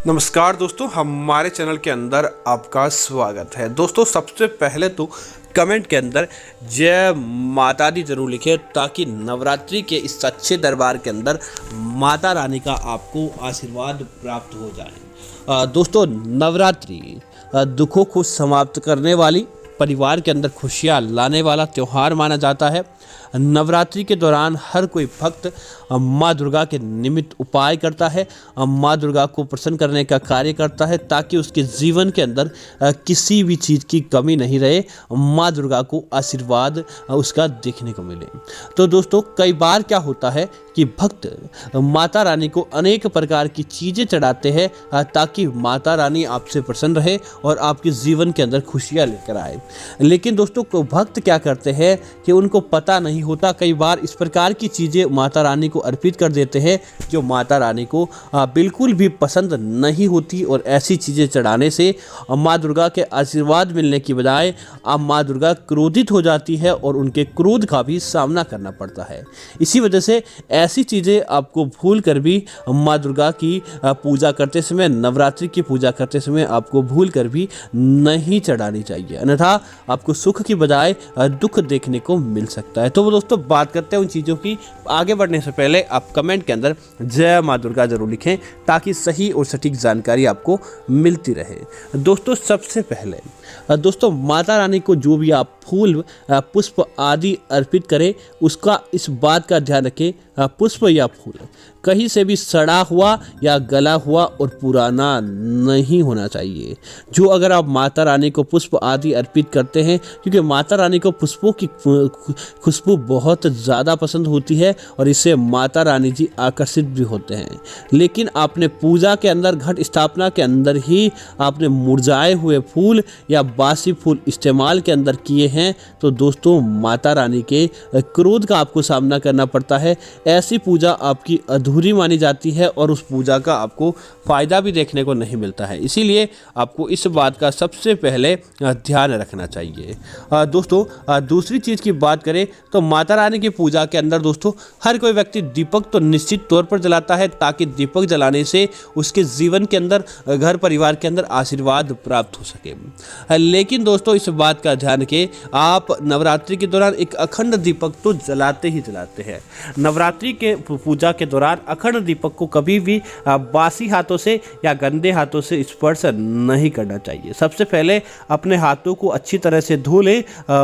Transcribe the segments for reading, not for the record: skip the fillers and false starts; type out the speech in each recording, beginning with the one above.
नमस्कार दोस्तों, हमारे चैनल के अंदर आपका स्वागत है। दोस्तों, सबसे पहले तो कमेंट के अंदर जय माता दी जरूर लिखें ताकि नवरात्रि के इस सच्चे दरबार के अंदर माता रानी का आपको आशीर्वाद प्राप्त हो जाए। दोस्तों, नवरात्रि दुखों को समाप्त करने वाली, परिवार के अंदर खुशियाँ लाने वाला त्यौहार माना जाता है। नवरात्रि के दौरान हर कोई भक्त माँ दुर्गा के निमित्त उपाय करता है, माँ दुर्गा को प्रसन्न करने का कार्य करता है ताकि उसके जीवन के अंदर किसी भी चीज़ की कमी नहीं रहे, माँ दुर्गा को आशीर्वाद उसका देखने को मिले। तो दोस्तों, कई बार क्या होता है कि भक्त माता रानी को अनेक प्रकार की चीज़ें चढ़ाते हैं ताकि माता रानी आपसे प्रसन्न रहे और आपके जीवन के अंदर खुशियाँ लेकर आए। लेकिन दोस्तों, भक्त क्या करते हैं कि उनको पता नहीं होता, कई बार इस प्रकार की चीज़ें माता रानी को अर्पित कर देते हैं जो माता रानी को बिल्कुल भी पसंद नहीं होती, और ऐसी चीज़ें चढ़ाने से माँ दुर्गा के आशीर्वाद मिलने की बजाय अब माँ दुर्गा क्रोधित हो जाती है और उनके क्रोध का भी सामना करना पड़ता है। इसी वजह से ऐसी चीज़ें आपको भूल कर भी माँ दुर्गा की पूजा करते समय, नवरात्रि की पूजा करते समय आपको भूल कर भी नहीं चढ़ानी चाहिए, अन्यथा आपको सुख की बजाय दुख देखने को मिल सकता है। तो दोस्तों, बात करते हैं उन चीज़ों की। आगे बढ़ने से पहले आप कमेंट के अंदर जय माँ दुर्गा जरूर लिखें ताकि सही और सटीक जानकारी आपको मिलती रहे। दोस्तों, सबसे पहले दोस्तों, माता रानी को जो भी आप फूल, पुष्प आदि अर्पित करें, उसका इस बात का ध्यान रखें पुष्प या फूल कहीं से भी सड़ा हुआ या गला हुआ और पुराना नहीं होना चाहिए। जो अगर आप माता रानी को पुष्प आदि अर्पित करते हैं, क्योंकि माता रानी को पुष्पों की खुशबू बहुत ज़्यादा पसंद होती है और इससे माता रानी जी आकर्षित भी होते हैं। लेकिन आपने पूजा के अंदर, घट स्थापना के अंदर ही आपने मुरझाए हुए फूल या बासी फूल इस्तेमाल के अंदर किए हैं, तो दोस्तों, माता रानी के क्रोध का आपको सामना करना पड़ता है। ऐसी पूजा आपकी अधूरी मानी जाती है और उस पूजा का आपको फ़ायदा भी देखने को नहीं मिलता है। इसीलिए आपको इस बात का सबसे पहले ध्यान रखना चाहिए। दोस्तों, दूसरी चीज़ की बात करें तो माता रानी की पूजा के अंदर दोस्तों, हर कोई व्यक्ति दीपक तो निश्चित तौर पर जलाता है ताकि दीपक जलाने से उसके जीवन के अंदर, घर परिवार के अंदर आशीर्वाद प्राप्त हो सके। लेकिन दोस्तों, इस बात का ध्यान रखें, आप नवरात्रि के दौरान एक अखंड दीपक तो जलाते ही जलाते हैं। नवरात्रि के पूजा के दौरान अखंड दीपक को कभी भी बासी हाथों से या गंदे हाथों से स्पर्श नहीं करना चाहिए। सबसे पहले अपने हाथों को अच्छी तरह से धो लें,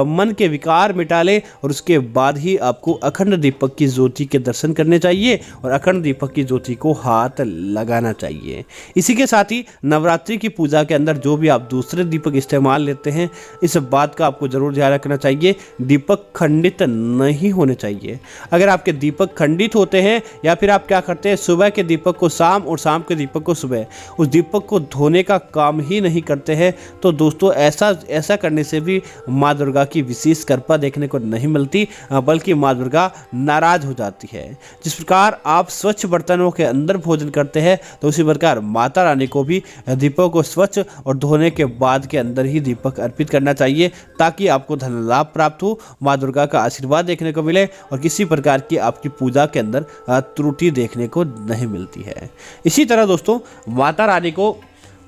मन के विकार मिटा लें और उसके बाद ही आपको अखंड दीपक की ज्योति के दर्शन करने चाहिए और अखंड दीपक की ज्योति को हाथ लगाना चाहिए। इसी के साथ ही नवरात्रि की पूजा के अंदर जो भी आप दूसरे दीपक इस्तेमाल लेते हैं, इस बात का आपको जरूर ध्यान रखना चाहिए, दीपक खंडित नहीं होने चाहिए। अगर आपके दीपक खंडित होते हैं या फिर आप क्या करते हैं, सुबह के दीपक को शाम और शाम के दीपक को सुबह, उस दीपक को धोने का काम ही नहीं करते हैं, तो दोस्तों, ऐसा करने से भी माँ दुर्गा की विशेष कृपा देखने को नहीं मिलती, बल्कि माँ दुर्गा नाराज हो जाती है। जिस प्रकार आप स्वच्छ बर्तनों के अंदर भोजन करते हैं, तो उसी प्रकार माता रानी को भी दीपक को स्वच्छ और धोने के बाद के अंदर ही दीपक अर्पित करना चाहिए ताकि आपको धन लाभ प्राप्त हो, माँ दुर्गा का आशीर्वाद देखने को मिले और किसी प्रकार की आपकी पूजा के अंदर त्रुटि देखने को नहीं मिलती है। इसी तरह दोस्तों, माता रानी को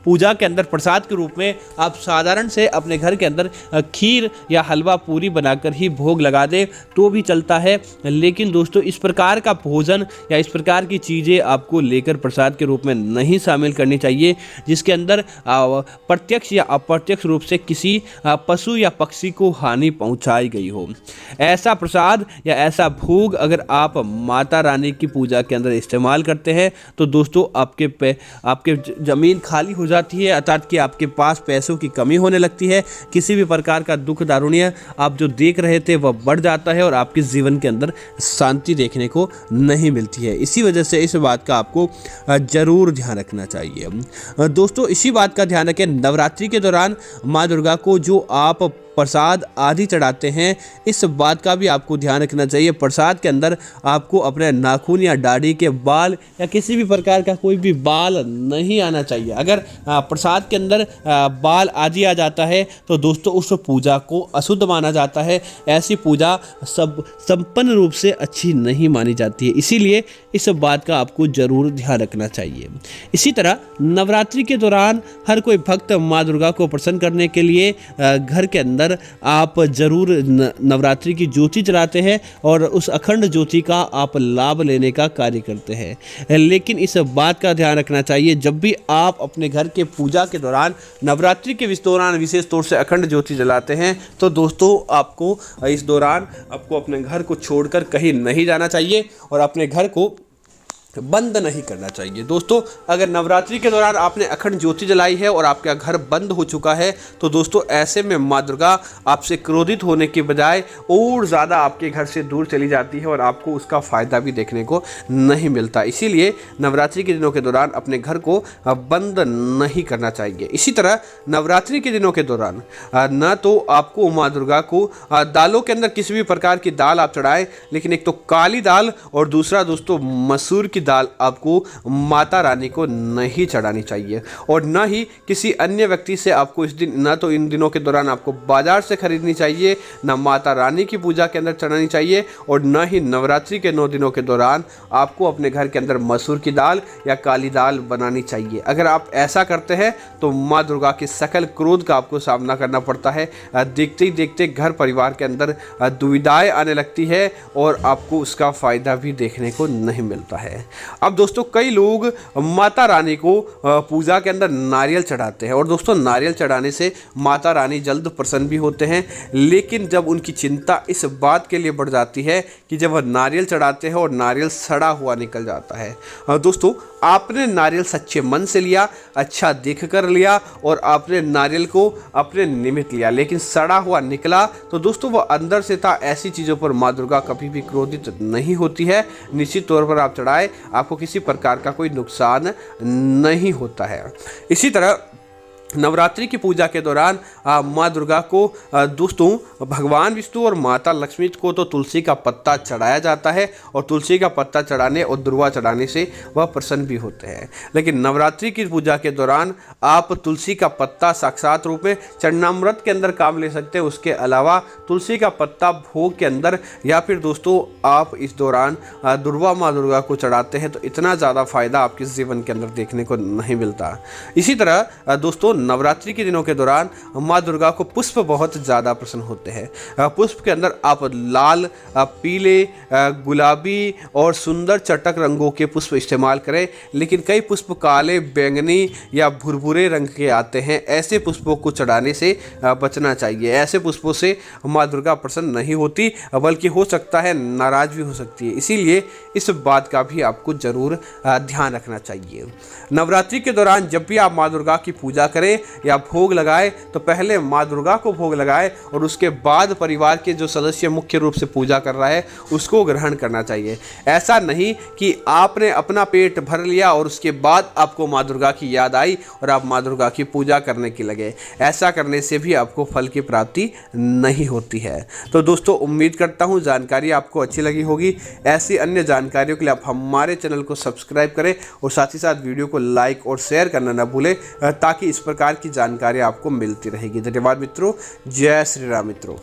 पूजा के अंदर प्रसाद के रूप में आप साधारण से अपने घर के अंदर खीर या हलवा पूरी बनाकर ही भोग लगा दें तो भी चलता है। लेकिन दोस्तों, इस प्रकार का भोजन या इस प्रकार की चीज़ें आपको लेकर प्रसाद के रूप में नहीं शामिल करनी चाहिए जिसके अंदर प्रत्यक्ष या अप्रत्यक्ष रूप से किसी पशु या पक्षी को हानि पहुंचाई गई हो। ऐसा प्रसाद या ऐसा भोग अगर आप माता रानी की पूजा के अंदर इस्तेमाल करते हैं तो दोस्तों, आपके ज़मीन खाली हो जाती है, अर्थात कि आपके पास पैसों की कमी होने लगती है। किसी भी प्रकार का दुख दारुण्य आप जो देख रहे थे वह बढ़ जाता है और आपके जीवन के अंदर शांति देखने को नहीं मिलती है। इसी वजह से इस बात का आपको जरूर ध्यान रखना चाहिए। दोस्तों, इसी बात का ध्यान रखें, नवरात्रि के दौरान माँ दुर्गा को जो आप प्रसाद आदि चढ़ाते हैं, इस बात का भी आपको ध्यान रखना चाहिए। प्रसाद के अंदर आपको अपने नाखून या दाढ़ी के बाल या किसी भी प्रकार का कोई भी बाल नहीं आना चाहिए। अगर प्रसाद के अंदर बाल आदि आ जाता है तो दोस्तों उस पूजा को अशुद्ध माना जाता है। ऐसी पूजा संपन्न रूप से अच्छी नहीं मानी जाती है, इसीलिए इस बात का आपको जरूर ध्यान रखना चाहिए। इसी तरह नवरात्रि के दौरान हर कोई भक्त माँ दुर्गा को प्रसन्न करने के लिए घर के अंदर आप जरूर नवरात्रि की ज्योति जलाते हैं और उस अखंड ज्योति का आप लाभ लेने का कार्य करते हैं। लेकिन इस बात का ध्यान रखना चाहिए, जब भी आप अपने घर के पूजा के दौरान नवरात्रि के दौरान विशेष तौर से अखंड ज्योति जलाते हैं तो दोस्तों आपको इस दौरान आपको अपने घर को छोड़कर कहीं नहीं जाना चाहिए और अपने घर को बंद नहीं करना चाहिए। दोस्तों अगर नवरात्रि के दौरान आपने अखंड ज्योति जलाई है और आपका घर बंद हो चुका है तो दोस्तों ऐसे में माँ दुर्गा आपसे क्रोधित होने के बजाय और ज़्यादा आपके घर से दूर चली जाती है और आपको उसका फ़ायदा भी देखने को नहीं मिलता। इसीलिए नवरात्रि के दिनों के दौरान अपने घर को बंद नहीं करना चाहिए। इसी तरह नवरात्रि के दिनों के दौरान न तो आपको माँ दुर्गा को दालों के अंदर किसी भी प्रकार की दाल आप चढ़ाएं, लेकिन एक तो काली दाल और दूसरा दोस्तों मसूर की दाल आपको माता रानी को नहीं चढ़ानी चाहिए और न ही किसी अन्य व्यक्ति से आपको इस दिन न तो इन दिनों के दौरान आपको बाजार से खरीदनी चाहिए, न माता रानी की पूजा के अंदर चढ़ानी चाहिए और न ही नवरात्रि के 9 दिनों के दौरान आपको अपने घर के अंदर मसूर की दाल या काली दाल बनानी चाहिए। अगर आप ऐसा करते हैं तो माँ दुर्गा के सकल क्रोध का आपको सामना करना पड़ता है। देखते ही देखते घर परिवार के अंदर दुविधाएं आने लगती है और आपको उसका फ़ायदा भी देखने को नहीं मिलता है। अब दोस्तों कई लोग माता रानी को पूजा के अंदर नारियल चढ़ाते हैं और दोस्तों नारियल चढ़ाने से माता रानी जल्द प्रसन्न भी होते हैं, लेकिन जब उनकी चिंता इस बात के लिए बढ़ जाती है कि जब वह नारियल चढ़ाते हैं और नारियल सड़ा हुआ निकल जाता है। दोस्तों आपने नारियल सच्चे मन से लिया, अच्छा देख कर लिया और आपने नारियल को अपने निमित्त लिया, लेकिन सड़ा हुआ निकला तो दोस्तों वह अंदर से था। ऐसी चीज़ों पर माँ दुर्गा कभी भी क्रोधित नहीं होती है। निश्चित तौर पर आप चढ़ाए, आपको किसी प्रकार का कोई नुकसान नहीं होता है। इसी तरह नवरात्रि की पूजा के दौरान माँ दुर्गा को दोस्तों भगवान विष्णु और माता लक्ष्मी को तो तुलसी का पत्ता चढ़ाया जाता है और तुलसी का पत्ता चढ़ाने और दुर्वा चढ़ाने से वह प्रसन्न भी होते हैं। लेकिन नवरात्रि की पूजा के दौरान आप तुलसी का पत्ता साक्षात रूप में चरणामृत के अंदर काम ले सकते हैं। उसके अलावा तुलसी का पत्ता भोग के अंदर या फिर दोस्तों आप इस दौरान दुर्वा माँ दुर्गा को चढ़ाते हैं तो इतना ज़्यादा फायदा आपके जीवन के अंदर देखने को नहीं मिलता। इसी तरह दोस्तों नवरात्रि के दिनों के दौरान माँ दुर्गा को पुष्प बहुत ज़्यादा पसंद होते हैं। पुष्प के अंदर आप लाल, पीले, गुलाबी और सुंदर चटक रंगों के पुष्प इस्तेमाल करें, लेकिन कई पुष्प काले, बैंगनी या भुरभुरे रंग के आते हैं। ऐसे पुष्पों को चढ़ाने से बचना चाहिए। ऐसे पुष्पों से माँ दुर्गा प्रसन्न नहीं होती, बल्कि हो सकता है नाराज भी हो सकती है। इसीलिए इस बात का भी आपको जरूर ध्यान रखना चाहिए। नवरात्रि के दौरान जब भी आप माँ दुर्गा की पूजा करें या भोग लगाए तो पहले माँ दुर्गा को भोग लगाए और उसके बाद परिवार के जो सदस्य मुख्य रूप से पूजा कर रहा है उसको ग्रहण करना चाहिए। ऐसा नहीं कि आपने अपना पेट भर लिया और उसके बाद आपको माँ दुर्गा की याद आई और आप माँ दुर्गा की पूजा करने के लगे। ऐसा करने से भी आपको फल की प्राप्ति नहीं होती है। तो दोस्तों उम्मीद करता हूँ जानकारी आपको अच्छी लगी होगी। ऐसी अन्य जानकारियों के लिए आप हमारे चैनल को सब्सक्राइब करें और साथ ही साथ वीडियो को लाइक और शेयर करना न भूलें, ताकि इस प्रकार की जानकारी आपको मिलती रहेगी। धन्यवाद मित्रों। जय श्री राम मित्रों।